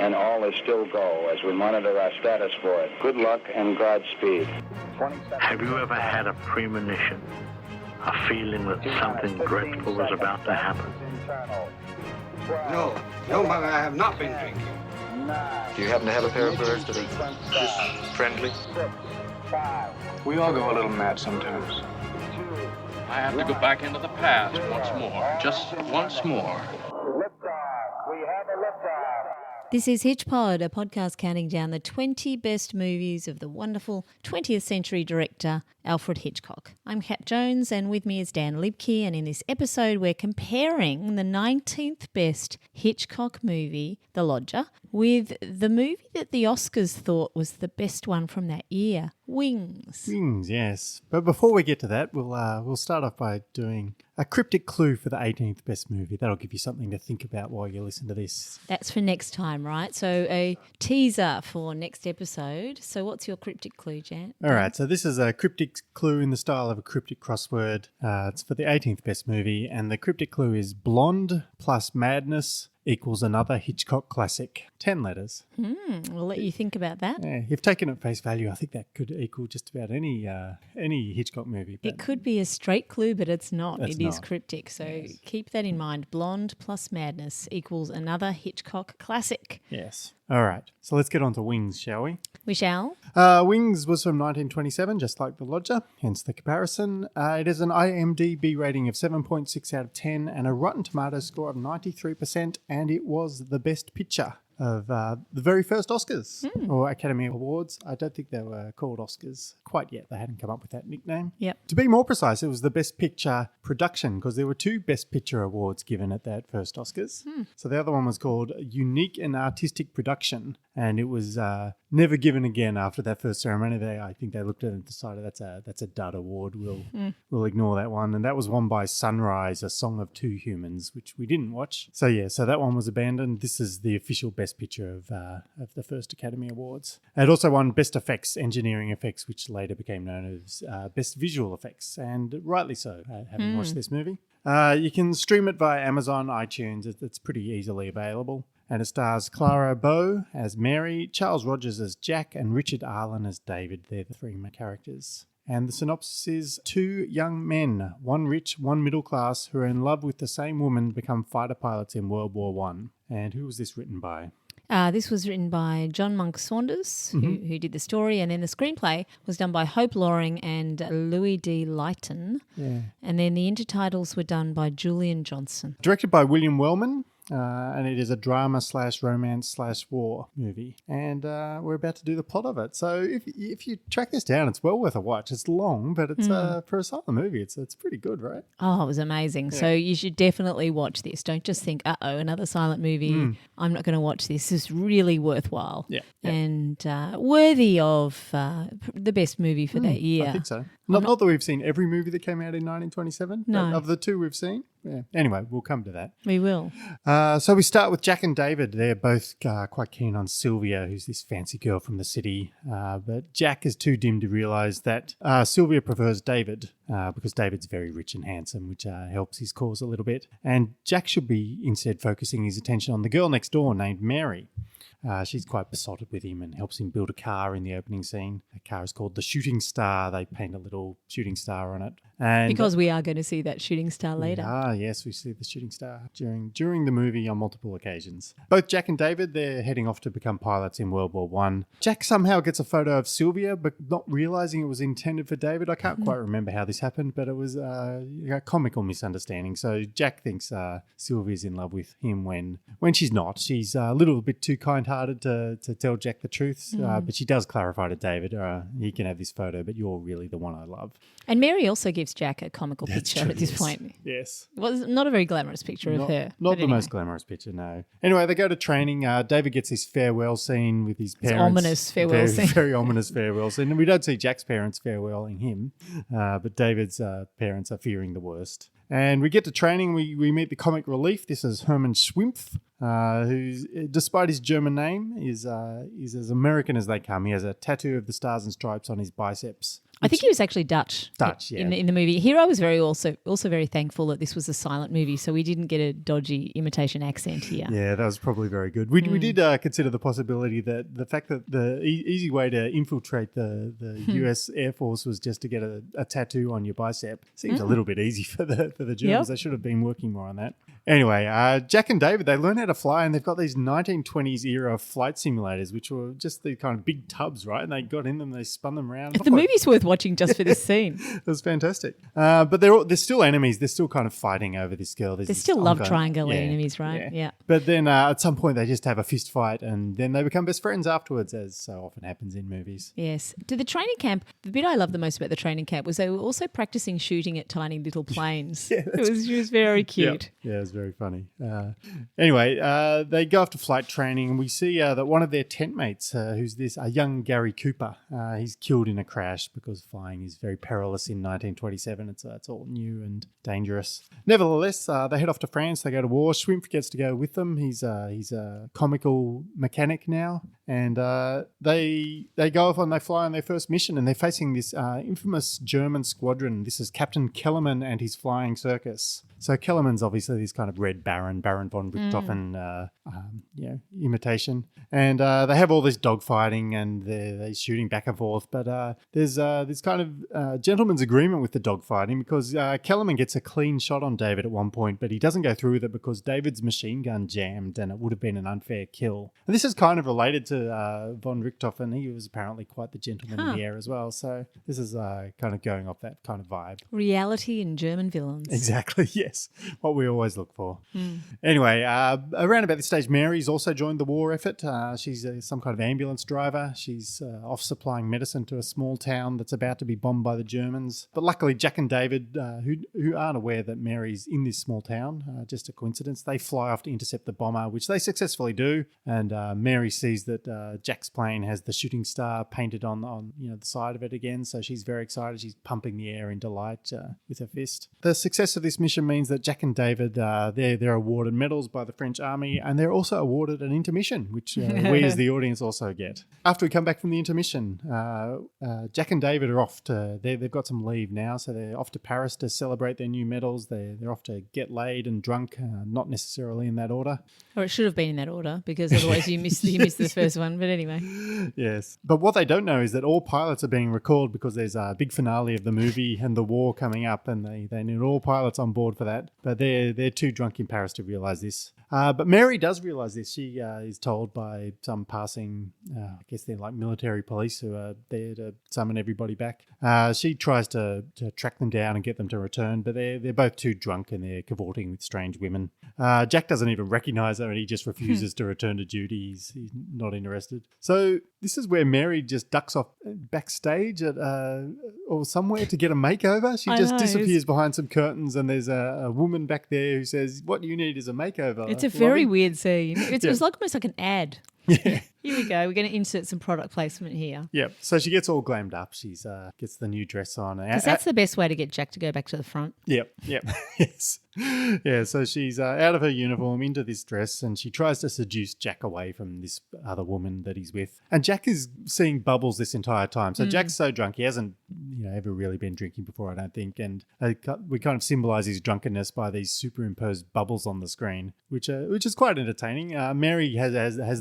and all is still go as we monitor our status for it. Good luck and Godspeed. Have you ever had a premonition, a feeling that something dreadful was about to happen? No, Mother, I have not been drinking. Do you happen to have a pair of birds that are just friendly? We all go a little mad sometimes. I have to go back into the past once more, just once more. This is HitchPod, a podcast counting down the 20 best movies of the wonderful 20th century director Alfred Hitchcock. I'm Kat Jones, and with me is Dan Liebke, and in this episode we're comparing the 19th best Hitchcock movie, The Lodger, with the movie that the Oscars thought was the best one from that year, Wings. Wings, yes. But before we get to that, we'll start off by doing a cryptic clue for the 18th best movie. That'll give you something to think about while you listen to this. That's for next time, right? So a teaser for next episode. So what's your cryptic clue, Jan? All right, so this is a cryptic clue in the style of a cryptic crossword. It's for the 18th best movie, and the cryptic clue is blonde plus madness equals another Hitchcock classic. 10 letters. We'll let you think about that. Yeah, if taken at face value, I think that could equal just about any Hitchcock movie. It could be a straight clue, but it's not. It is not. cryptic. So keep that in mind. Blonde plus madness equals another Hitchcock classic. Yes. All right. So let's get on to Wings, shall we? We shall. Wings was from 1927, just like The Lodger, hence the comparison. It has an IMDb rating of 7.6 out of 10 and a Rotten Tomatoes score of 93%, and it was the best picture of the very first Oscars or Academy Awards. I don't think they were called Oscars quite yet. They hadn't come up with that nickname. Yep. To be more precise, it was the best picture production because there were two best picture awards given at that first Oscars. So the other one was called Unique and Artistic Production, and it was never given again after that first ceremony. I think they looked at it and decided that's a dud award. We'll ignore that one. And that was won by Sunrise, A Song of Two Humans, which we didn't watch. So that one was abandoned. This is the official best picture of the first Academy Awards. It also won Best Effects, Engineering Effects, which later became known as Best Visual Effects, and rightly so, having watched this movie. You can stream it via Amazon, iTunes. It's pretty easily available. And it stars Clara Bow as Mary, Charles Rogers as Jack, and Richard Arlen as David. They're the three main characters. And the synopsis is two young men, one rich, one middle class, who are in love with the same woman, become fighter pilots in World War I. And who was this written by? This was written by John Monk Saunders, who did the story, and then the screenplay was done by Hope Loring and Louis D. Lytton. Yeah. And then the intertitles were done by Julian Johnson. Directed by William Wellman. And it is a drama/romance/war movie. And we're about to do the plot of it. So if you track this down, it's well worth a watch. It's long, but it's for a silent movie, it's pretty good, right? Oh, it was amazing. Yeah. So you should definitely watch this. Don't just think, another silent movie. I'm not going to watch this. This is really worthwhile. Yeah. And worthy of the best movie for that year. I think so. Not that we've seen every movie that came out in 1927. No. But of the two we've seen. Yeah. Anyway, we'll come to that. We will. So we start with Jack and David. They're both quite keen on Sylvia, who's this fancy girl from the city. But Jack is too dim to realise that Sylvia prefers David because David's very rich and handsome, which helps his cause a little bit. And Jack should be instead focusing his attention on the girl next door named Mary. She's quite besotted with him and helps him build a car in the opening scene. The car is called the Shooting Star. They paint a little shooting star on it. And because we are going to see that shooting star later. Yes, we see the shooting star during the movie on multiple occasions. Both Jack and David, they're heading off to become pilots in World War I. Jack somehow gets a photo of Sylvia, but not realising it was intended for David. I can't quite remember how this happened, but it was a comical misunderstanding. So Jack thinks Sylvia's in love with him when she's not. She's a little bit too kind-hearted to tell Jack the truth, but she does clarify to David, he can have this photo, but you're really the one I love. And Mary also gives Jack a comical picture at this point. Yes. It was not a very glamorous picture of her. Not the most glamorous picture, no. Anyway, they go to training. David gets his farewell scene with his parents. Ominous farewell scene. Very ominous farewell scene. And we don't see Jack's parents farewelling him, but David's parents are fearing the worst. And we get to training. We meet the comic relief. This is Herman Schwimpf, who, despite his German name, is as American as they come. He has a tattoo of the Stars and Stripes on his biceps. I think he was actually Dutch. Dutch, yeah. In the movie. Here I was also very thankful that this was a silent movie, so we didn't get a dodgy imitation accent here. Yeah, that was probably very good. We did consider the possibility that the fact that the easy way to infiltrate the US Air Force was just to get a tattoo on your bicep. Seems a little bit easy for the Germans. Yep. They should have been working more on that. Anyway, Jack and David, they learn how to fly, and they've got these 1920s era flight simulators, which were just the kind of big tubs, right? And they got in them, they spun them around. The movie's worth watching just for this scene. It was fantastic. But they're still enemies. They're still kind of fighting over this girl. There's still love triangle enemies, right? Yeah. But then at some point they just have a fist fight, and then they become best friends afterwards, as so often happens in movies. Yes. To the training camp, the bit I loved the most about the training camp was they were also practicing shooting at tiny little planes. It was very cute. Yeah, it was very funny. Anyway, they go off to flight training, and we see that one of their tent mates, who's a young Gary Cooper, he's killed in a crash because flying is very perilous in 1927. It's all new and dangerous. Nevertheless, they head off to France. They go to war. Schwimpf gets to go with them. He's a comical mechanic now, and they go off and they fly on their first mission, and they're facing this infamous German squadron. This is Captain Kellerman and his flying circus. So Kellerman's obviously this kind of red Baron von Richthofen imitation. And they have all this dogfighting, and they're shooting back and forth. But there's this kind of gentleman's agreement with the dogfighting, because Kellerman gets a clean shot on David at one point, but he doesn't go through with it because David's machine gun jammed, and it would have been an unfair kill. And this is kind of related to von Richthofen. He was apparently quite the gentleman in the air as well. So this is kind of going off that kind of vibe. Reality and German villains. Exactly, yes. What we always look for. Anyway, around about this stage, Mary's also joined the war effort. She's some kind of ambulance driver. She's off supplying medicine to a small town that's about to be bombed by the Germans. But luckily, Jack and David, who aren't aware that Mary's in this small town, just a coincidence, they fly off to intercept the bomber, which they successfully do. And Mary sees that Jack's plane has the shooting star painted on the side of it again, so she's very excited. She's pumping the air in delight with her fist. The success of this mission means that Jack and David, they're awarded medals by the French army, and they're also awarded an intermission, which we as the audience also get. After we come back from the intermission, Jack and David are off to, they've got some leave now, so they're off to Paris to celebrate their new medals. They're off to get laid and drunk, not necessarily in that order. Or it should have been in that order, because otherwise you missed the first one. But anyway. Yes. But what they don't know is that all pilots are being recalled, because there's a big finale of the movie and the war coming up, and they need all pilots on board for that. But they're too drunk in Paris to realise this. But Mary does realise this. She is told by some passing, I guess they're like military police who are there to summon everybody back. She tries to track them down and get them to return, but they're both too drunk and they're cavorting with strange women. Jack doesn't even recognise her, and he just refuses to return to duty. He's not interested. So this is where Mary just ducks off backstage at or somewhere to get a makeover. She just disappears behind some curtains, and there's a woman back there who says, "What you need is a makeover." It's a very weird scene. It was almost like an ad. Yeah. Here we go. We're going to insert some product placement here. Yep. So she gets all glammed up. She's gets the new dress on. Because that's the best way to get Jack to go back to the front. Yep. Yes. Yeah, so she's out of her uniform into this dress, and she tries to seduce Jack away from this other woman that he's with. And Jack is seeing bubbles this entire time. So Jack's so drunk, he hasn't ever really been drinking before, I don't think. And we kind of symbolise his drunkenness by these superimposed bubbles on the screen, which is quite entertaining. Mary has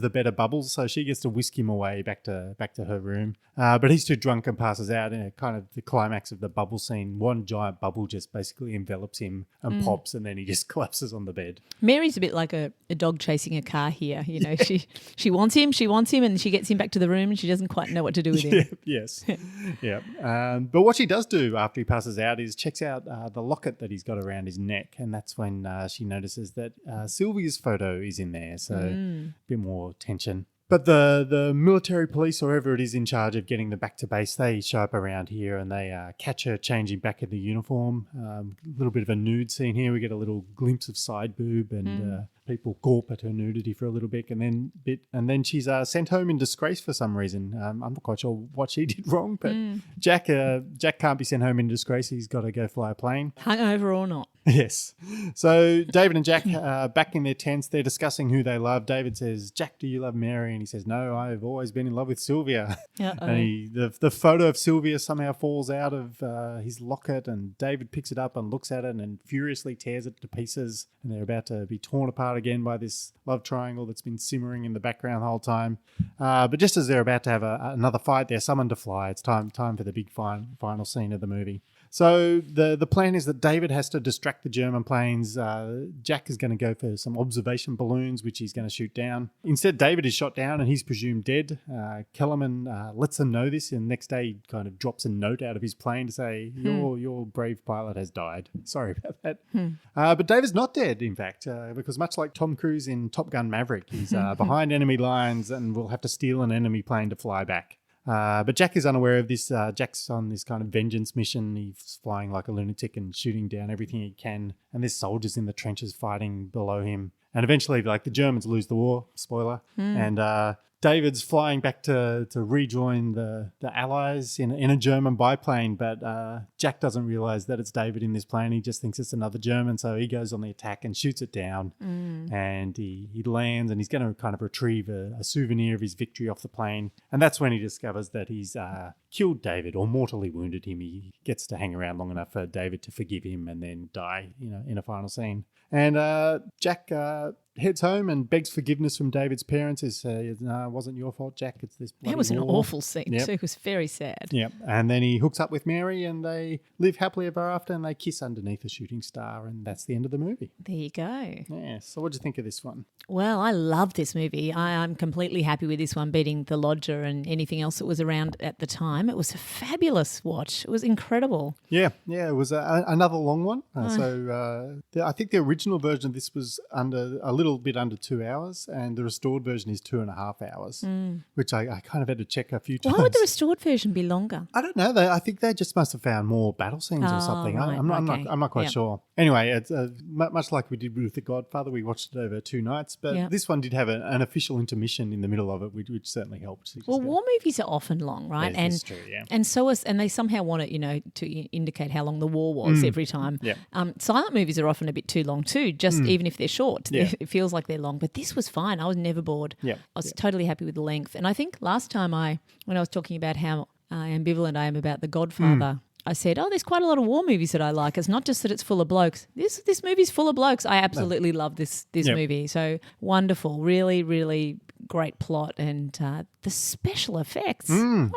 the better bubbles, so she gets to whisk him away back to her room. But he's too drunk and passes out. And kind of the climax of the bubble scene, one giant bubble just basically envelops him and pops, and then he just collapses on the bed. Mary's a bit like a dog chasing a car here. She wants him, and she gets him back to the room, and she doesn't quite know what to do with him. Yes. Yeah. But what she does do after he passes out is checks out the locket that he's got around his neck, and that's when she notices that Sylvia's photo is in there, so a bit more tension. But the military police, or whoever it is in charge of getting them back to base, they show up around here, and they catch her changing back in the uniform. A little bit of a nude scene here. We get a little glimpse of side boob, and people gawp at her nudity for a little bit, and then she's sent home in disgrace for some reason. I'm not quite sure what she did wrong, but Jack can't be sent home in disgrace. He's got to go fly a plane. Hungover or not. Yes. So David and Jack are back in their tents. They're discussing who they love. David says, Jack, do you love Mary? And he says, no, I've always been in love with Sylvia. And the photo of Sylvia somehow falls out of his locket, and David picks it up and looks at it and furiously tears it to pieces. And they're about to be torn apart again by this love triangle that's been simmering in the background the whole time. But just as they're about to have another fight, they're summoned to fly. It's time for the big final scene of the movie. So the plan is that David has to distract the German planes. Jack is going to go for some observation balloons, which he's going to shoot down. Instead, David is shot down and he's presumed dead. Kellerman lets them know this, and the next day he kind of drops a note out of his plane to say, your brave pilot has died. Sorry about that. But David's not dead, in fact, because much like Tom Cruise in Top Gun Maverick, he's behind enemy lines and will have to steal an enemy plane to fly back. But Jack is unaware of this. Jack's on this kind of vengeance mission. He's flying like a lunatic and shooting down everything he can. And there's soldiers in the trenches fighting below him. And eventually, like, the Germans lose the war, spoiler. And David's flying back to rejoin the Allies in a German biplane, but Jack doesn't realise that it's David in this plane. He just thinks it's another German, so he goes on the attack and shoots it down. And he lands, and he's going to kind of retrieve a souvenir of his victory off the plane. And that's when he discovers that he's killed David or mortally wounded him. He gets to hang around long enough for David to forgive him and then die, in a final scene. And Jack heads home and begs forgiveness from David's parents. No, it wasn't your fault, Jack. It's this bloody That was an war. awful scene too. It was very sad. Yep. And then he hooks up with Mary and they live happily ever after, and they kiss underneath a shooting star, and that's the end of the movie. There you go. Yeah. So what did you think of this one? Well, I love this movie. I'm completely happy with this one, beating The Lodger and anything else that was around at the time. It was a fabulous watch. It was incredible. Yeah. It was another long one. I think the original version of this was a little bit under 2 hours, and the restored version is 2.5 hours, which I kind of had to check a few times. Why would the restored version be longer? I don't know. I think they just must have found more battle scenes or something. Right, I'm not quite sure. Anyway, it's much like we did with The Godfather. We watched it over 2 nights, but this one did have an official intermission in the middle of it, which certainly helped. Well, war movies are often long, right? That's true, yeah. And they somehow want it, to indicate how long the war was every time. Yeah. Silent movies are often a bit too long too, just even if they're short. Yeah. It feels like they're long, but this was fine. I was never bored. Yeah. I was totally happy with the length. And I think last time when I was talking about how ambivalent I am about The Godfather, I said, there's quite a lot of war movies that I like. It's not just that it's full of blokes. This movie's full of blokes. I absolutely love this movie. So wonderful. Really, really great plot, and the special effects. It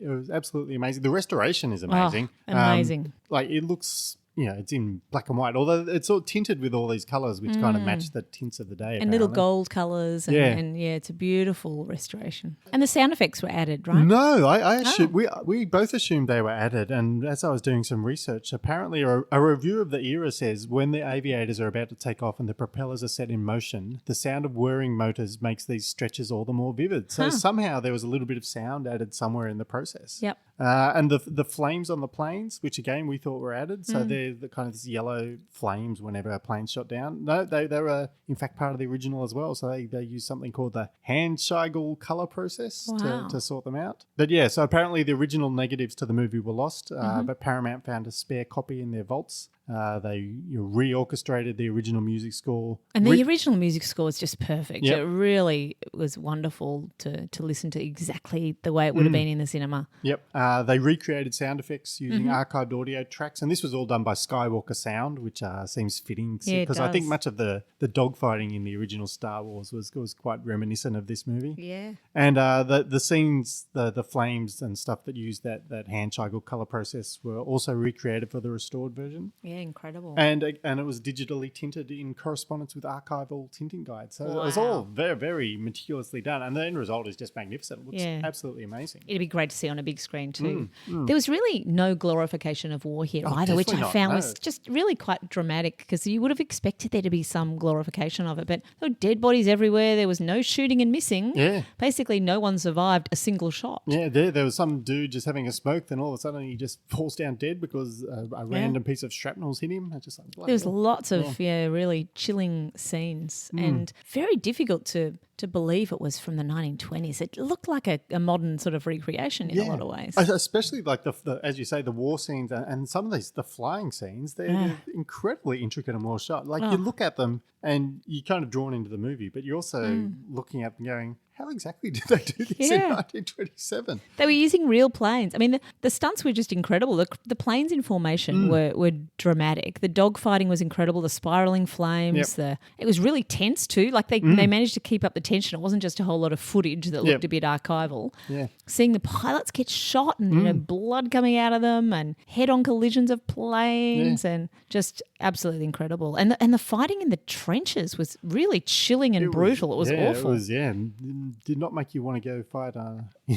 was absolutely amazing. The restoration is amazing. Amazing. It looks... it's in black and white, although it's all tinted with all these colours which kind of match the tints of the day. And little gold colours. And it's a beautiful restoration. And the sound effects were added, right? No, I assumed, we both assumed they were added. And as I was doing some research, apparently a review of the era says when the aviators are about to take off and the propellers are set in motion, the sound of whirring motors makes these stretches all the more vivid. So somehow there was a little bit of sound added somewhere in the process. Yep. And the flames on the planes, which again we thought were added, so they're the kind of this yellow flames whenever a plane's shot down. No, they were in fact part of the original as well. So they used something called the Handscheitel color process to sort them out. But yeah, so apparently the original negatives to the movie were lost, but Paramount found a spare copy in their vaults. They reorchestrated the original music score. And the original music score is just perfect. Yep. It really was wonderful to listen to exactly the way it would have been in the cinema. Yep. They recreated sound effects using archived audio tracks, and this was all done by Skywalker Sound, which seems fitting because I think much of the dogfighting in the original Star Wars was quite reminiscent of this movie. Yeah. And the scenes, the flames and stuff that used that Handscheitel color process were also recreated for the restored version. Yeah, incredible. And it was digitally tinted in correspondence with archival tinting guides. So it was all very, very meticulously done. And the end result is just magnificent. It looks absolutely amazing. It'd be great to see on a big screen too. There was really no glorification of war here either, which I found was just really quite dramatic, because you would have expected there to be some glorification of it. But there were dead bodies everywhere. There was no shooting and missing. Yeah. Basically, no one survived a single shot. Yeah, there was some dude just having a smoke, then all of a sudden he just falls down dead because a random piece of shrapnel hit him. Just like, there was lots of really chilling scenes and very difficult to to believe it was from the 1920s. It looked like a modern sort of recreation in a lot of ways. Especially like the as you say, the war scenes and some of the flying scenes, they're incredibly intricate and well shot. Like you look at them and you're kind of drawn into the movie, but you're also looking at them going, how exactly did they do this in 1927? They were using real planes. I mean, the stunts were just incredible. The planes in formation were dramatic. The dogfighting was incredible. The spiraling flames. It was really tense too. Like they managed to keep up the tension. It wasn't just a whole lot of footage that looked a bit archival. Yeah. Seeing the pilots get shot and blood coming out of them and head-on collisions of planes and just absolutely incredible. And the fighting in the trenches was really chilling and brutal. It was awful. It was, did not make you want to go fight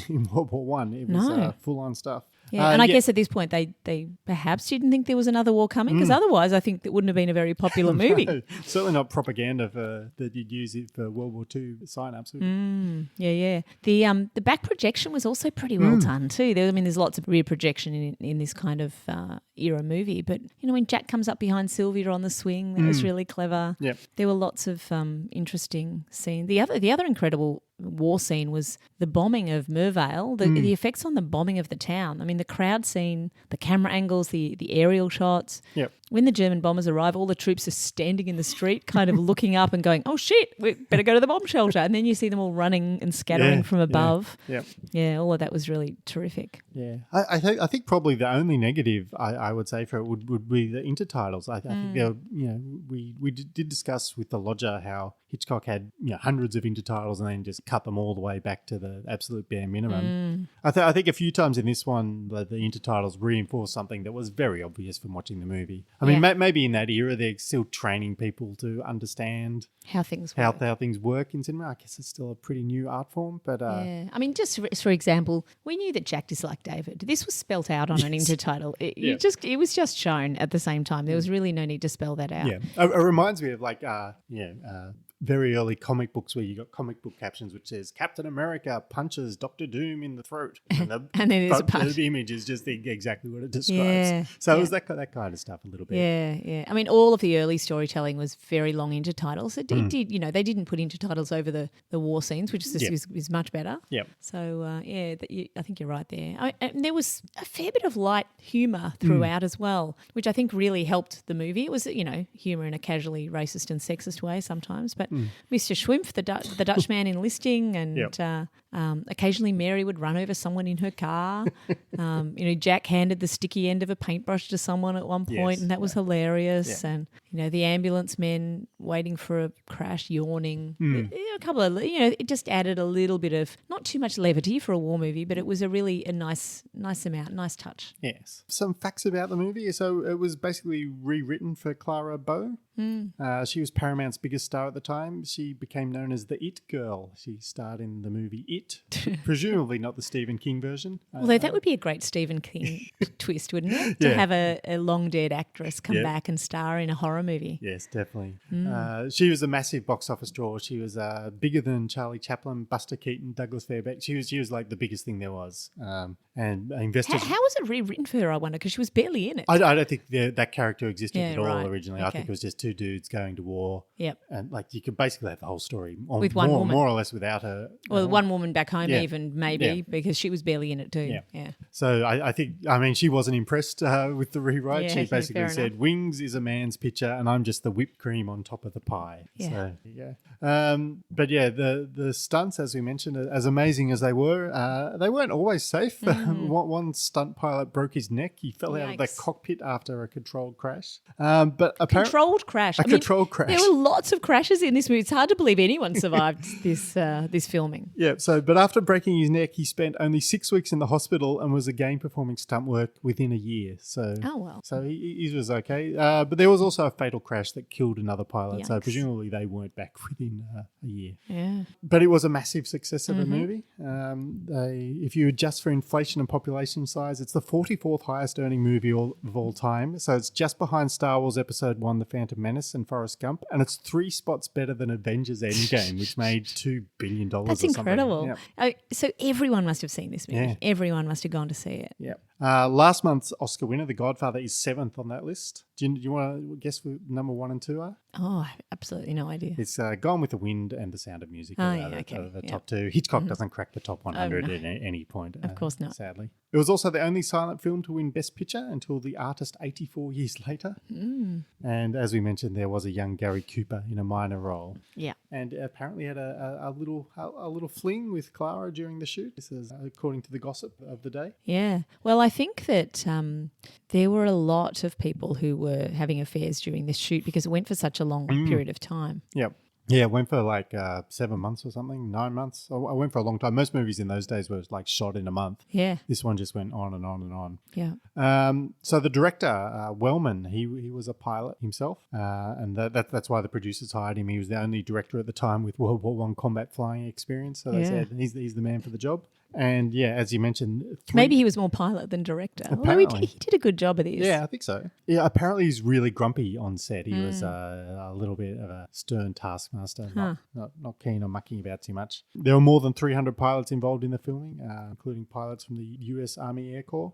in World War One. It was full-on stuff. Yeah, and I guess at this point they perhaps didn't think there was another war coming, because otherwise I think that wouldn't have been a very popular movie. No, certainly not propaganda that you'd use it for World War II sign-ups. Yeah. The back projection was also pretty well done too. There's lots of rear projection in this kind of era movie, but when Jack comes up behind Sylvia on the swing, that was really clever. Yep. There were lots of interesting scenes. The other incredible war scene was the bombing of Mervale, the effects on the bombing of the town. I mean, the crowd scene, the camera angles, the aerial shots. Yep. When the German bombers arrive, all the troops are standing in the street kind of looking up and going, oh shit, we better go to the bomb shelter. And then you see them all running and scattering from above. Yeah, all of that was really terrific. Yeah. I think probably the only negative I would say for it would be the intertitles. I think there, we did discuss with the Lodger how Hitchcock had hundreds of intertitles and then just cut them all the way back to the absolute bare minimum. I think a few times in this one the intertitles reinforced something that was very obvious from watching the movie. I mean, maybe in that era they're still training people to understand how things work in cinema. I guess it's still a pretty new art form, but I mean, just for example, we knew that Jack disliked David. This was spelt out on an intertitle. It was just shown at the same time. There was really no need to spell that out. Yeah, it reminds me of very early comic books where you got comic book captions which says Captain America punches Dr. Doom in the throat, and then there's a punch. The image is just exactly what it describes. So it was that kind of stuff a little bit. Yeah. I mean, all of the early storytelling was very long intertitles. It did, they didn't put intertitles over the war scenes, which is much better. Yeah. So I think you're right there. And there was a fair bit of light humour throughout as well, which I think really helped the movie. It was humour in a casually racist and sexist way sometimes, but Mr. Schwimpf, the Dutchman enlisting, and occasionally Mary would run over someone in her car. Jack handed the sticky end of a paintbrush to someone at one point, and that was hilarious. And the ambulance men waiting for a crash, yawning. A couple of it just added a little bit of not too much levity for a war movie, but it was a nice amount, nice touch. Yes. Some facts about the movie. So it was basically rewritten for Clara Bow. She was Paramount's biggest star at the time. She became known as the It Girl. She starred in the movie It, presumably not the Stephen King version. Although that would be a great Stephen King twist, wouldn't it? To have a long-dead actress come back and star in a horror movie. Yes, definitely. She was a massive box office draw. She was bigger than Charlie Chaplin, Buster Keaton, Douglas Fairbanks. She was like the biggest thing there was. And investors... How was it rewritten for her, I wonder, because she was barely in it. I don't think that character existed at all originally. Okay. I think it was just two dudes going to war. Yep. And you could basically have the whole story with one woman. More or less without her. Well, one woman back home even, maybe, because she was barely in it too. Yeah. So I think, she wasn't impressed with the rewrite. She basically said, Wings is a man's picture and I'm just the whipped cream on top of the pie. Yeah. So, but the stunts, as we mentioned, as amazing as they weren't always safe. One stunt pilot broke his neck. He fell out of the cockpit after a controlled crash. Controlled crash. Controlled crash. There were lots of crashes in this movie. It's hard to believe anyone survived this filming. Yeah. So, but after breaking his neck, he spent only 6 weeks in the hospital and was again performing stunt work within a year. So, So he was okay. But there was also a fatal crash that killed another pilot. Yikes. So presumably they weren't back within a year. Yeah. But it was a massive success of a movie. If you adjust for inflation and population size, it's the 44th highest earning movie of all time. So it's just behind Star Wars Episode 1, The Phantom Menace and Forrest Gump. And it's 3 spots better than Avengers Endgame, which made $2 billion. That's incredible. Yeah. So everyone must have seen this movie. Yeah. Everyone must have gone to see it. Yeah. Last month's Oscar winner, The Godfather, is 7th on that list. Do you want to guess what number 1 and 2 are? Oh, I have absolutely no idea. It's Gone with the Wind and The Sound of Music. Oh, are yeah, the, okay. are the Yeah. top 2. Hitchcock doesn't crack the top 100 no. at any point. Of course not. Sadly. It was also the only silent film to win Best Picture until The Artist 84 years later. And as we mentioned, there was a young Gary Cooper in a minor role. Yeah. And apparently had a little fling with Clara during the shoot. This is according to the gossip of the day. Yeah. Well, I think that there were a lot of people who were having affairs during this shoot because it went for such a long period of time. Yep. Yeah, it went for like 7 months or something, 9 months. I went for a long time. Most movies in those days were like shot in a month. Yeah. This one just went on and on and on. Yeah. So the director, Wellman, he was a pilot himself, and that's why the producers hired him. He was the only director at the time with World War I combat flying experience. So they said he's the man for the job. And yeah, as you mentioned, maybe he was more pilot than director. Although Apparently. he did a good job of this. Yeah, I think so. Yeah, apparently he's really grumpy on set. He was a little bit of a stern taskmaster, not keen on mucking about too much. There were more than 300 pilots involved in the filming, including pilots from the US Army Air Corps.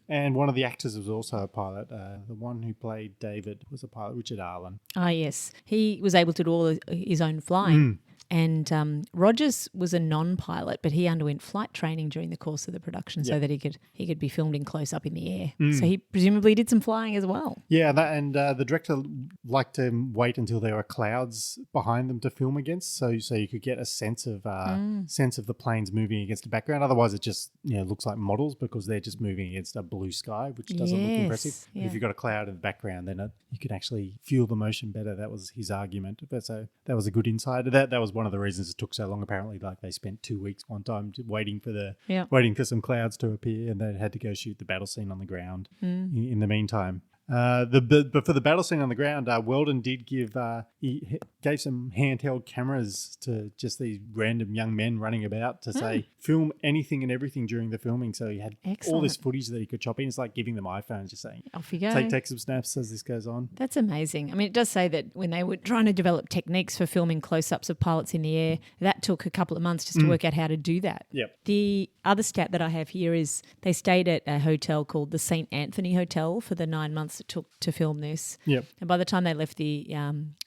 And one of the actors was also a pilot. The one who played David was a pilot, Richard Arlen. Ah, yes. He was able to do all his own flying. And Rogers was a non-pilot, but he underwent flight training during the course of the production so that he could be filmed in close up in the air. So he presumably did some flying as well. Yeah, the director liked to wait until there were clouds behind them to film against, so you could get a sense of the planes moving against the background. Otherwise, it just looks like models because they're just moving against a blue sky, which doesn't look impressive. Yeah. If you've got a cloud in the background, then you can actually feel the motion better. That was his argument. But so that was a good insight. That was one of the reasons it took so long. Apparently, like they spent 2 weeks one time waiting for some clouds to appear, and they had to go shoot the battle scene on the ground in the meantime. But for the battle scene on the ground, Weldon did gave some handheld cameras to just these random young men running about to say film anything and everything during the filming. So he had all this footage that he could chop in. It's like giving them iPhones, just saying, off you go. Take some snaps as this goes on. That's amazing. I mean, it does say that when they were trying to develop techniques for filming close-ups of pilots in the air, that took a couple of months just to work out how to do that. Yep. The other stat that I have here is they stayed at a hotel called the St. Anthony Hotel for the 9 months it took to film this. Yep. And by the time they left,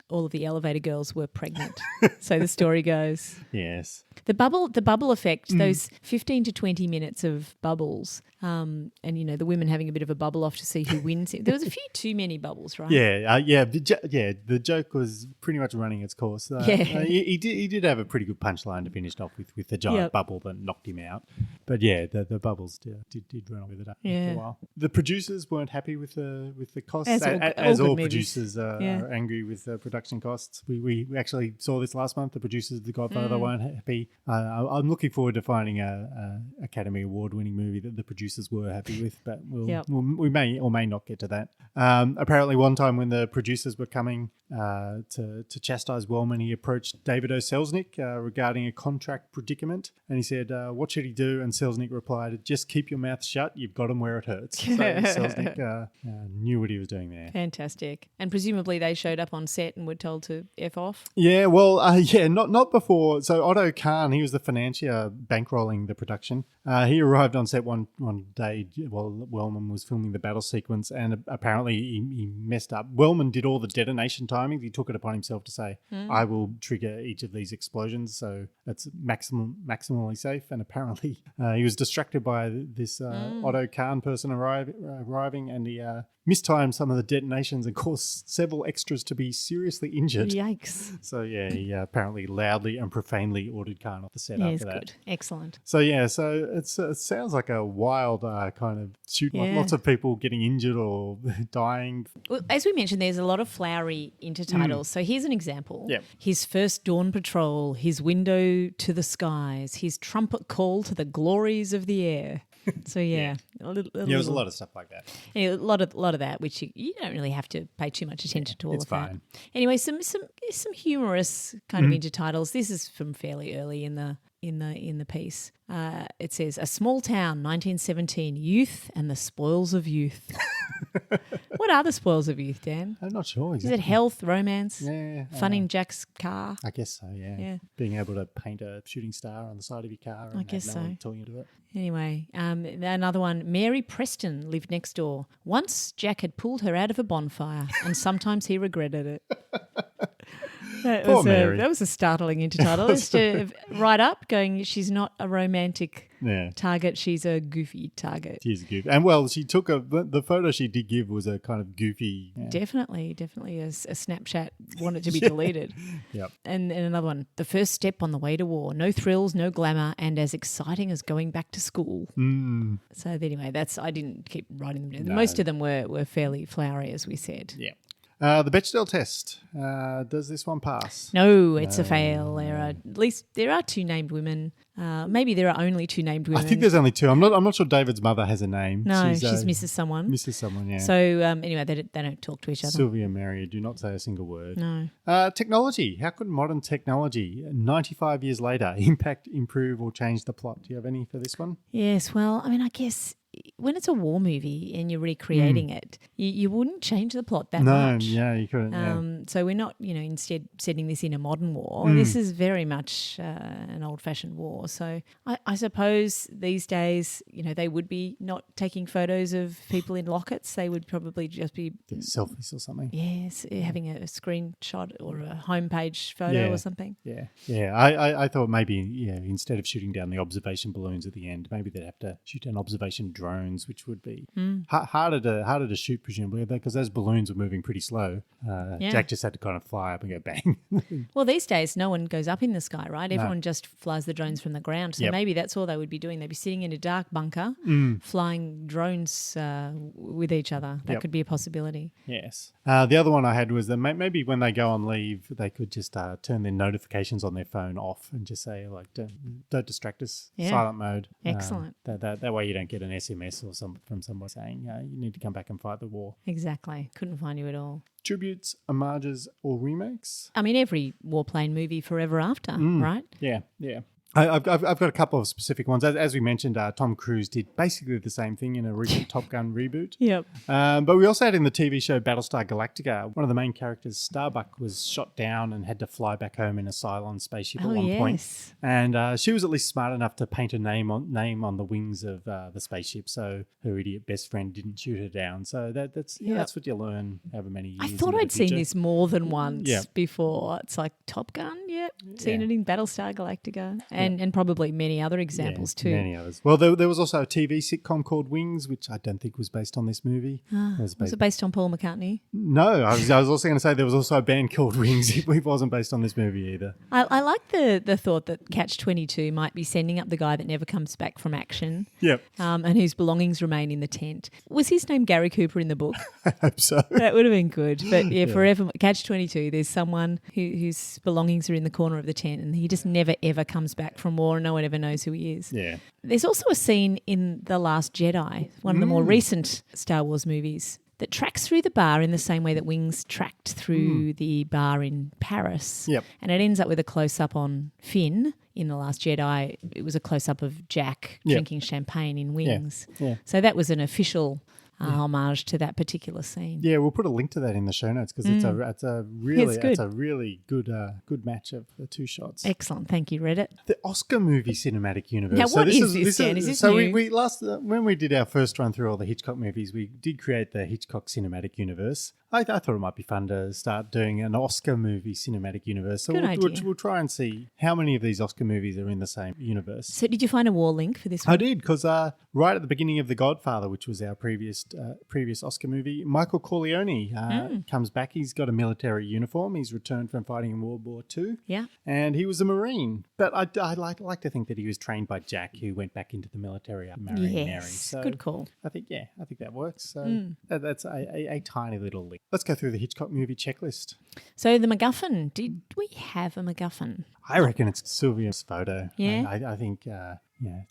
all of the elevator girls were pregnant. So the story goes. Yes. The bubble effect, those 15 to 20 minutes of bubbles, and the women having a bit of a bubble off to see who wins it. There was a few too many bubbles, right? Yeah. The joke was pretty much running its course. He did have a pretty good punchline to finish off with the giant bubble that knocked him out. But yeah, the bubbles did run with it after a while. The producers weren't happy with the costs, as all producers are angry with production costs. We actually saw this last month. The producers of The Godfather weren't happy. I'm looking forward to finding a Academy Award-winning movie that the producers were happy with, but we may or may not get to that. Apparently, one time when the producers were coming to chastise Wellman, he approached David O. Selznick regarding a contract predicament, and he said, "What should he do?" And Selznick replied, "Just keep your mouth shut. You've got him where it hurts." So Selznick knew what he was doing there. Fantastic. And presumably they showed up on set and were told to F off? Yeah, well, not before. So Otto Kahn, he was the financier bankrolling the production. He arrived on set one day while Wellman was filming the battle sequence, and apparently he messed up. Wellman did all the detonation timings. He took it upon himself to say, "I will trigger each of these explosions, so that's maximally safe." And apparently he was distracted by this Otto Kahn person arriving, and he mistimed some of the detonations and caused several extras to be seriously injured. Yikes. So yeah, he apparently loudly and profanely ordered Kahn off the set after that. Good. Excellent. So yeah, it sounds like a wild kind of shoot. Lots of people getting injured or dying. Well, as we mentioned, there's a lot of flowery intertitles. So here's an example. Yep. His first dawn patrol, his window to the skies, his trumpet call to the glories of the air. So there was a lot of stuff like that. Yeah, a lot of that, which you don't really have to pay too much attention to all it's of that. fine. Anyway, some humorous kind of intertitles. This is from fairly early in the piece. It says, "A Small Town, 1917, Youth and the Spoils of Youth." What are the spoils of youth, Dan? I'm not sure Is exactly. it health, romance, Yeah. fun in Jack's car? I guess so, yeah. Being able to paint a shooting star on the side of your car and guess have so. no one telling you to do it. Anyway, another one. Mary Preston lived next door. Once Jack had pulled her out of a bonfire, and sometimes he regretted it. Poor Mary. That was a startling intertitle. It's to write up going, she's not a romantic target, she's a goofy target. She's a goofy. And well, she took the photo she did give was a kind of goofy. Yeah. Definitely a Snapchat wanted to be deleted. Yep. And another one, the first step on the way to war. No thrills, no glamour, and as exciting as going back to school. So anyway, I didn't keep writing them down. No. Most of them were fairly flowery, as we said. Yeah. The Bechdel test. Does this one pass? No, it's a fail. There are two named women. Maybe there are only two named women. I think there's only two. I'm not sure David's mother has a name. No, she's Mrs. Someone. Mrs. Someone, yeah. So anyway, they don't talk to each other. Sylvia and Mary do not say a single word. No. Technology. How could modern technology, 95 years later, impact, improve, or change the plot? Do you have any for this one? Yes. Well, I mean, I guess when it's a war movie and you're recreating it, you wouldn't change the plot that much. No, yeah, you couldn't. Yeah. So we're not, instead setting this in a modern war. This is very much an old-fashioned war. So I suppose these days, they would be not taking photos of people in lockets. They would probably just be selfies or something. Yes, having a screenshot or a homepage photo or something. Yeah, yeah. I thought maybe instead of shooting down the observation balloons at the end, maybe they'd have to shoot down observation drones, which would be harder to shoot presumably because those balloons were moving pretty slow. Jack just had to kind of fly up and go bang. Well, these days no one goes up in the sky, right? Everyone just flies the drones from the ground. So maybe that's all they would be doing. They'd be sitting in a dark bunker flying drones with each other. That could be a possibility. Yes. The other one I had was that maybe when they go on leave, they could just turn their notifications on their phone off and just say, like, don't distract us, silent mode. Excellent. That way you don't get an SMS or from someone saying, you need to come back and fight the war. Exactly. Couldn't find you at all. Tributes, homages, or remakes? I mean, every warplane movie forever after, right? Yeah. I've got a couple of specific ones. As we mentioned, Tom Cruise did basically the same thing in a recent Top Gun reboot. Yep. But we also had in the TV show Battlestar Galactica, one of the main characters, Starbuck, was shot down and had to fly back home in a Cylon spaceship at one point. And she was at least smart enough to paint a name on the wings of the spaceship, so her idiot best friend didn't shoot her down. So that's what you learn however many years. I thought I'd seen this more than once before. It's like Top Gun, seen it in Battlestar Galactica. And probably many other examples too. Many others. Well, there was also a TV sitcom called Wings, which I don't think was based on this movie. Was it based on Paul McCartney? No, I was also going to say there was also a band called Wings. It wasn't based on this movie either. I like the thought that Catch-22 might be sending up the guy that never comes back from action. Yep. And whose belongings remain in the tent. Was his name Gary Cooper in the book? I hope so. That would have been good. But forever Catch-22, there's someone whose belongings are in the corner of the tent and he just never ever comes back from war and no one ever knows who he is. Yeah. There's also a scene in The Last Jedi, one of the more recent Star Wars movies, that tracks through the bar in the same way that Wings tracked through the bar in Paris. Yep. And it ends up with a close-up on Finn. In The Last Jedi, it was a close-up of Jack drinking champagne in Wings. Yeah. So that was an official homage to that particular scene. Yeah, we'll put a link to that in the show notes because it's a really good match of the two shots. Excellent, thank you, Reddit. The Oscar movie cinematic universe. Now, what is this, Dan? Is this so new? we last when we did our first run through all the Hitchcock movies, we did create the Hitchcock cinematic universe. I thought it might be fun to start doing an Oscar movie cinematic universe. So we'll try and see how many of these Oscar movies are in the same universe. So did you find a war link for this one? I did, because right at the beginning of The Godfather, which was our previous Oscar movie, Michael Corleone comes back. He's got a military uniform. He's returned from fighting in World War II. Yeah. And he was a Marine. But I like to think that he was trained by Jack, who went back into the military after marrying Mary. So good call. I think that works. So that's a tiny little link. Let's go through the Hitchcock movie checklist. So the MacGuffin, did we have a MacGuffin? I reckon it's Sylvia's photo. Yeah. I think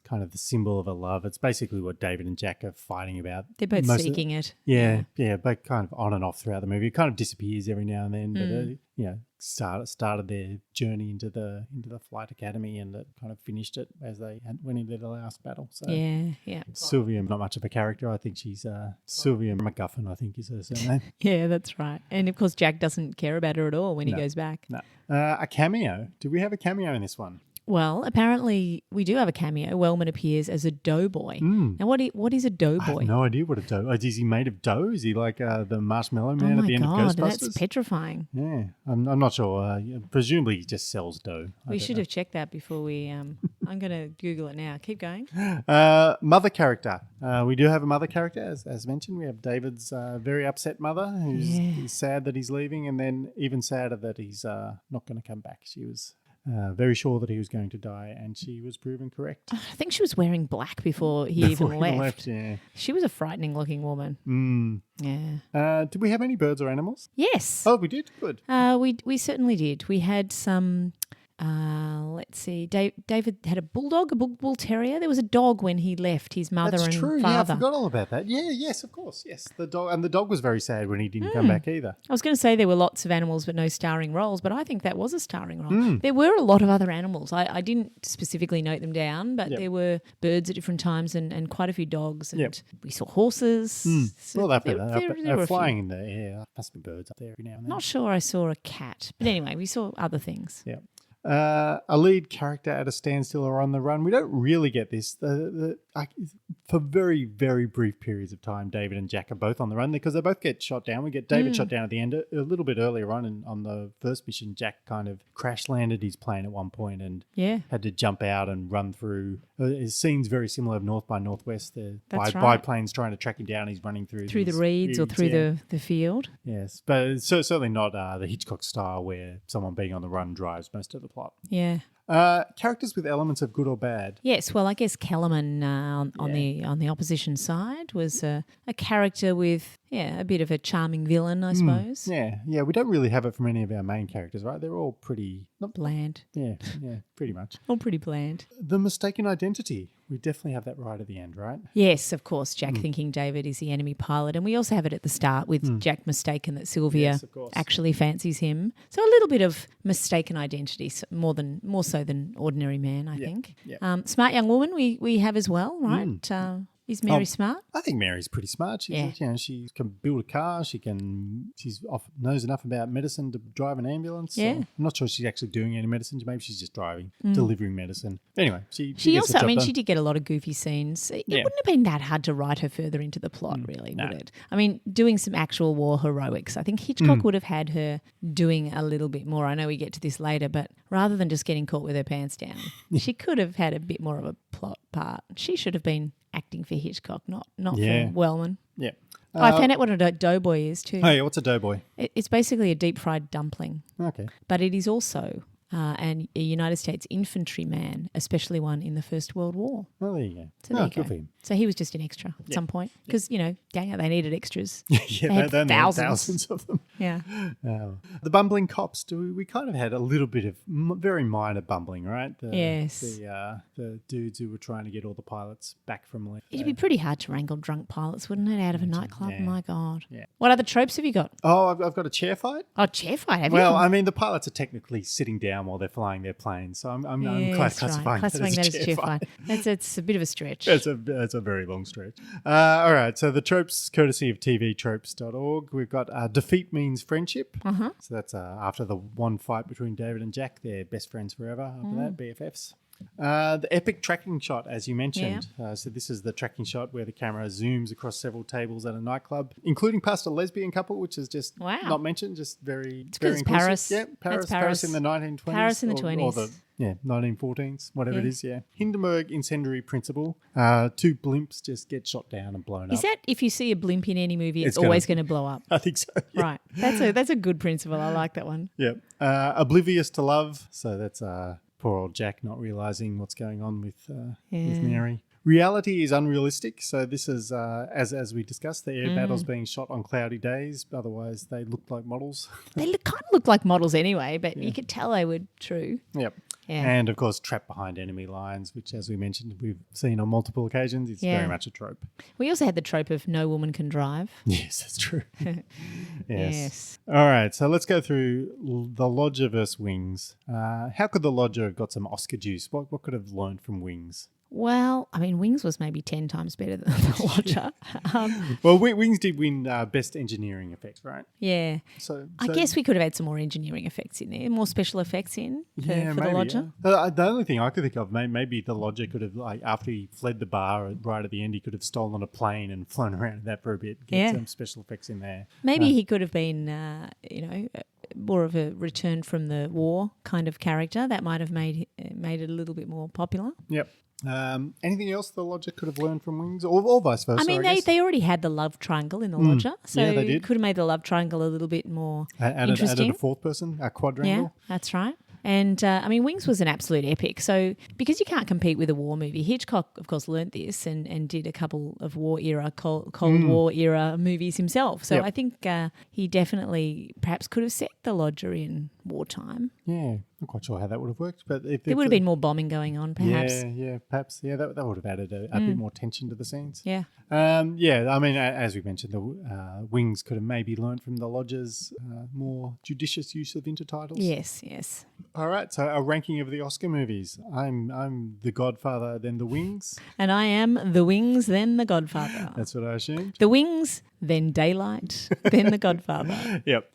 kind of the symbol of a love. It's basically what David and Jack are fighting about. They're both seeking it. Yeah, but kind of on and off throughout the movie. It kind of disappears every now and then, but started their journey into the flight academy, and it kind of finished it as they went into the last battle. So yeah. Sylvia, not much of a character. I think she's Sylvia MacGuffin, I think is her surname. Yeah, that's right. And of course, Jack doesn't care about her at all when he goes back. No. A cameo. Do we have a cameo in this one? Well, apparently we do have a cameo. Wellman appears as a doughboy. Now, what is a doughboy? I have no idea what a doughboy is. He made of dough? Is he like the marshmallow man at the end of Ghostbusters? That's petrifying. Yeah, I'm not sure. Presumably he just sells dough. We should have checked that before we... I'm going to Google it now. Keep going. Mother character. We do have a mother character, as mentioned. We have David's very upset mother who's sad that he's leaving, and then even sadder that he's not going to come back. She was... very sure that he was going to die, and she was proven correct. I think she was wearing black before he even left. Yeah. She was a frightening looking woman. Yeah. Did we have any birds or animals? Yes. Oh, we did? Good. We certainly did. We had some... let's see. David had a bulldog, a bull terrier. There was a dog when he left his mother and true. father. Yeah, I forgot all about that. Yeah, yes, of course. Yes, the dog was very sad when he didn't come back either. I was going to say there were lots of animals but no starring roles, but I think that was a starring role. There were a lot of other animals. I didn't specifically note them down, but there were birds at different times and quite a few dogs. And we saw horses. So they're were flying in the air. Must be birds up there every now and then. Not sure I saw a cat. But anyway, we saw other things. Yeah. A lead character at a standstill or on the run. We don't really get this. For very, very brief periods of time, David and Jack are both on the run because they both get shot down. We get David shot down at the end. A little bit earlier on the first mission, Jack kind of crash landed his plane at one point and had to jump out and run through. His scene's very similar of North by Northwest. Biplanes trying to track him down. He's running through the reeds or through the field. Yes, but it's certainly not the Hitchcock style where someone being on the run drives most of the plot. Yeah. Characters with elements of good or bad. Yes, well, I guess Kellerman on the opposition side was a character with a bit of a charming villain, I suppose. Yeah. We don't really have it from any of our main characters, right? They're all pretty not bland. Yeah, pretty much. All pretty bland. The mistaken identity. We definitely have that right at the end, right? Yes, of course. Jack thinking David is the enemy pilot, and we also have it at the start with Jack mistaken that Sylvia actually fancies him. So a little bit of mistaken identity, more so than ordinary man, I think. Yeah. Smart young woman we have as well, right? Is Mary smart? I think Mary's pretty smart. She can build a car. Knows enough about medicine to drive an ambulance. Yeah. So I'm not sure she's actually doing any medicine. Maybe she's just driving, delivering medicine. Anyway, she also, she did get a lot of goofy scenes. It wouldn't have been that hard to write her further into the plot, really, would it? I mean, doing some actual war heroics. I think Hitchcock would have had her doing a little bit more. I know we get to this later, but rather than just getting caught with her pants down, she could have had a bit more of a plot part. She should have been acting for Hitchcock, not for Wellman. Yeah. I found out what a doughboy is too. Oh, yeah, what's a doughboy? It's basically a deep-fried dumpling. Okay. But it is also a United States infantryman, especially one in the First World War. Well, there you go. So there you go. For him. So he was just an extra at some point because, dang it, they needed extras. They had thousands of them. Yeah. The bumbling cops, we kind of had a little bit of very minor bumbling, right? Yes. The dudes who were trying to get all the pilots back from left. It'd be pretty hard to wrangle drunk pilots, wouldn't it, out of a nightclub? Yeah. My God. Yeah. What other tropes have you got? Oh, I've got a chair fight. Oh, chair fight, have you? Well, I mean, the pilots are technically sitting down while they're flying their planes, so I'm classifying that as a chair fight. It's a bit of a stretch. It's a very long stretch. All right, so the tropes, courtesy of tvtropes.org. We've got defeat means friendship. Uh-huh. So that's after the one fight between David and Jack. They're best friends forever after that, BFFs. The epic tracking shot, as you mentioned. So this is the tracking shot where the camera zooms across several tables at a nightclub, including past a lesbian couple, which is just not mentioned, just very, very inclusive. Paris. Yeah, Paris in the 1920s. Paris in the 20s. Or the 1914s, whatever it is, Hindenburg incendiary principle. 2 blimps just get shot down and blown up. Is that if you see a blimp in any movie, it's always going to blow up? I think so. Yeah. Right. That's a good principle. I like that one. Yeah. Oblivious to love. So that's poor old Jack not realising what's going on with Mary. Reality is unrealistic. So this is, as we discussed, the air battles being shot on cloudy days. Otherwise, they look like models. They kind of look like models anyway, but you could tell they were true. Yep. Yeah. And, of course, trapped behind enemy lines, which, as we mentioned, we've seen on multiple occasions. It's very much a trope. We also had the trope of no woman can drive. Yes, that's true. Yes. All right, so let's go through The Lodger versus Wings. How could The Lodger have got some Oscar juice? What could have learned from Wings? Well, I mean, Wings was maybe 10 times better than The Lodger. Well, Wings did win Best Engineering Effects, right? Yeah. So I guess we could have had some more engineering effects in there, more special effects in for maybe, The Lodger. The only thing I could think of, maybe The Lodger could have, like, after he fled the bar right at the end, he could have stolen a plane and flown around in that for a bit, get some special effects in there. Maybe he could have been, more of a return from the war kind of character. That might have made it a little bit more popular. Yep. Anything else the Lodger could have learned from Wings, or vice versa? I mean, they already had the love triangle in the Lodger, so they did. Could have made the love triangle a little bit more interesting. Added a fourth person, a quadrangle. Yeah, that's right. And, I mean, Wings was an absolute epic. So because you can't compete with a war movie, Hitchcock, of course, learnt this and did a couple of Cold War era movies himself. So I think he definitely perhaps could have set the Lodger in wartime. Yeah, not quite sure how that would have worked, but there would have been more bombing going on, perhaps. Yeah, perhaps. Yeah, that would have added a bit more tension to the scenes. Yeah. I mean, as we mentioned, the Wings could have maybe learned from the Lodger's more judicious use of intertitles. Yes. All right, so a ranking of the Oscar movies. I'm The Godfather, then The Wings. And I am The Wings, then The Godfather. That's what I assumed. The Wings, then Daylight, then The Godfather. Yep.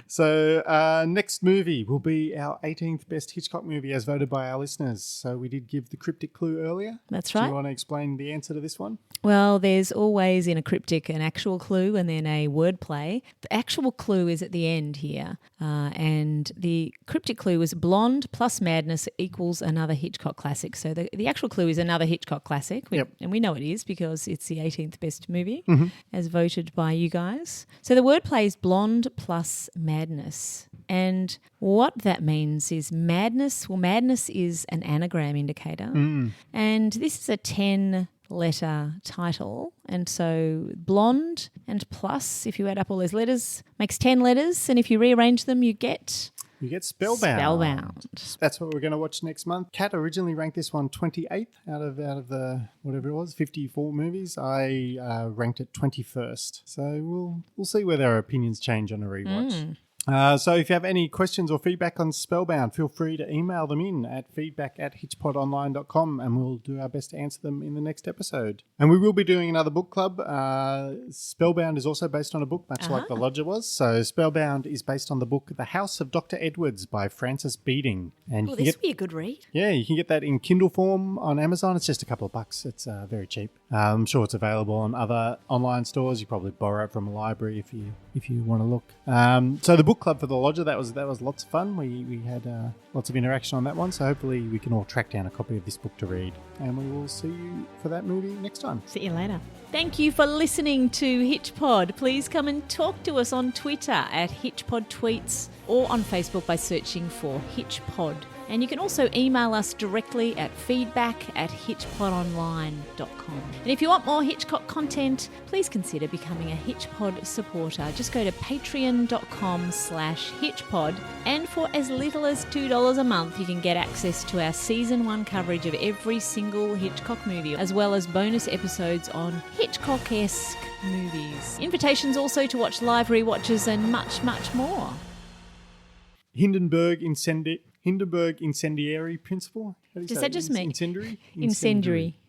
So next movie will be our 18th best Hitchcock movie as voted by our listeners. So we did give the cryptic clue earlier. That's Do right. you want to explain the answer to this one? Well, there's always in a cryptic an actual clue and then a wordplay. The actual clue is at the end here. And the cryptic clue was blonde plus madness equals another Hitchcock classic. So the actual clue is another Hitchcock classic. And we know it is because it's the 18th best movie as voted by you guys. So the wordplay is blonde plus madness. And what that means is madness. Well, madness is an anagram indicator. And this is a 10-letter title. And so blonde and plus, if you add up all those letters, makes 10 letters. And if you rearrange them, you get Spellbound. That's what we're going to watch next month. Kat originally ranked this one 28th out of the whatever it was, 54 movies. I ranked it 21st. So we'll see whether our opinions change on a rewatch. So if you have any questions or feedback on Spellbound, feel free to email them in at feedback@hitchpodonline.com and we'll do our best to answer them in the next episode. And we will be doing another book club. Spellbound is also based on a book, much like The Lodger was. So Spellbound is based on the book The House of Dr. Edwards by Frances Beading. And this would be a good read. Yeah, you can get that in Kindle form on Amazon. It's just a couple of bucks. It's very cheap. I'm sure it's available on other online stores. You probably borrow it from a library if you want to look. So the book club for The Lodger, that was lots of fun. We had lots of interaction on that one. So hopefully we can all track down a copy of this book to read. And we will see you for that movie next time. See you later. Thank you for listening to HitchPod. Please come and talk to us on Twitter at HitchPod Tweets or on Facebook by searching for HitchPod. And you can also email us directly at feedback@hitchpodonline.com. And if you want more Hitchcock content, please consider becoming a HitchPod supporter. Just go to patreon.com/HitchPod. And for as little as $2 a month, you can get access to our Season 1 coverage of every single Hitchcock movie, as well as bonus episodes on Hitchcock-esque movies. Invitations also to watch live rewatches and much, much more. Hindenburg incendiary principle? Does that just mean incendiary? Incendiary.